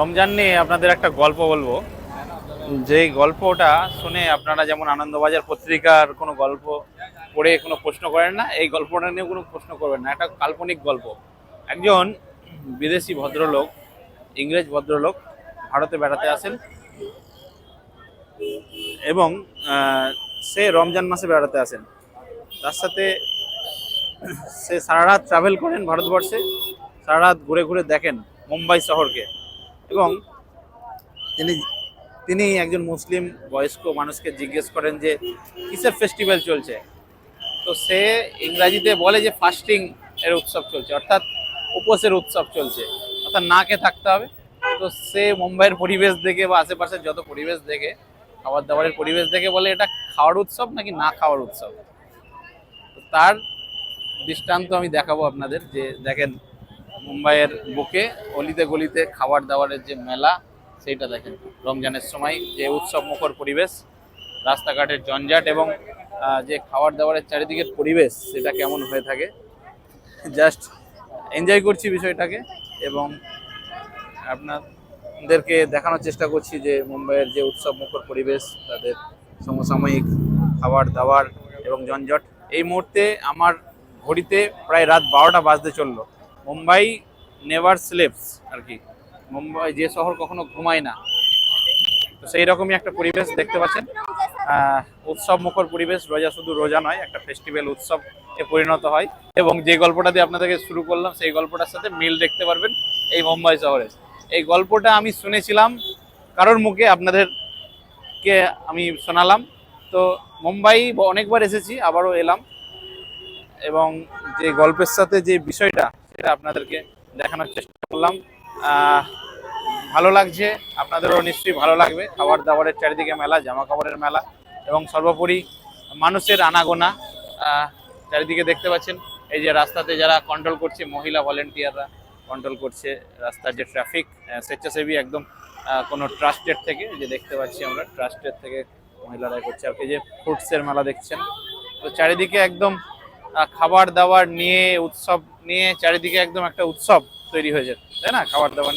রমজান নিয়ে আপনাদের একটা গল্প বলবো। যেই গল্পটা শুনে আপনারা যেমন আনন্দবাজার পত্রিকার কোনো গল্প পড়ে কোনো প্রশ্ন করেন না, এই গল্পটা নিয়ে কোনো প্রশ্ন করবেন না। একটা কাল্পনিক গল্প। একজন বিদেশি ভদ্রলোক, ইংরেজ ভদ্রলোক ভারতে বেড়াতে আসেন এবং সে রমজান মাসে বেড়াতে আসেন। তার সাথে সে সারা রাত ট্রাভেল করেন ভারতবর্ষে, সারা রাত ঘুরে ঘুরে দেখেন মুম্বাই শহরকে। এবং তিনি তিনি একজন মুসলিম বয়স্ক মানুষকে জিজ্ঞেস করেন যে কিসের ফেস্টিভ্যাল চলছে। তো সে ইংরাজিতে বলে যে ফাস্টিং এর উৎসব চলছে, অর্থাৎ উপোসের উৎসব চলছে, অর্থাৎ না খেয়ে থাকতে হবে। তো সে মুম্বাইয়ের পরিবেশ দেখে বা আশেপাশের যত পরিবেশ দেখে, খাবার দাবারের পরিবেশ দেখে বলে এটা খাওয়ার উৎসব নাকি না খাওয়ার উৎসব। তো তার দৃষ্টান্ত আমি দেখাবো আপনাদের, যে দেখেন মুম্বাইয়ের বুকে অলিতে গলিতে খাবার দাবারের যে মেলা, সেইটা দেখেন। রমজানের সময় যে উৎসব মুখর পরিবেশ, রাস্তাঘাটের জঞ্জাট এবং যে খাবার দাবারের চারিদিকের পরিবেশ, সেটা কেমন হয়ে থাকে। জাস্ট এনজয় করছি বিষয়টাকে এবং আপনাদেরকে দেখানোর চেষ্টা করছি যে মুম্বাইয়ের যে উৎসব মুখর পরিবেশ, তাদের সমসাময়িক খাবার দাবার এবং জঞ্জট। এই মুহূর্তে আমার ঘড়িতে প্রায় রাত 12টা বাজতে চললো। মুম্বাই নেভার স্লেপস আর কি, মুম্বাই যে শহর কখনো ঘুমায় না। তো সেই রকমই একটা পরিবেশ দেখতে পাচ্ছেন। উৎসব মুখর পরিবেশ। রোজা শুধু রোজা নয়, একটা ফেস্টিভ্যাল উৎসব এ পরিণত হয়। এবং যে গল্পটা দিয়ে আপনাদেরকে শুরু করলাম, সেই গল্পটার সাথে মিল দেখতে পারবেন এই মুম্বাই শহরে। এই গল্পটা আমি শুনেছিলাম কারোর মুখে, আপনাদেরকে আমি শোনালাম। তো মুম্বাই অনেকবার এসেছি, আবারও এলাম এবং যে গল্পের সাথে যে বিষয়টা, সেটা আপনাদেরকে দেখানোর চেষ্টা করলাম। ভালো লাগছে, আপনাদেরও নিশ্চয়ই ভালো লাগবে। খাবার দাবারের চারিদিকে মেলা, জামা কাপড়ের মেলা এবং সর্বোপরি মানুষের আনাগোনা চারিদিকে দেখতে পাচ্ছেন। এই যে রাস্তাতে যারা কন্ট্রোল করছে, মহিলা ভলেন্টিয়াররা কন্ট্রোল করছে রাস্তার যে ট্রাফিক, স্বেচ্ছাসেবী একদম, কোনো ট্রাস্টের থেকে, যে দেখতে পাচ্ছি আমরা ট্রাস্টের থেকে মহিলারাই করছে। আর কি যে ফ্রুটসের মেলা দেখছেন। তো চারিদিকে একদম খাবার দাবার নিয়ে, উৎসব নিয়ে চারিদিকে একদম একটা উৎসব তৈরি হয়েছে, তাই না? খাবার দাবার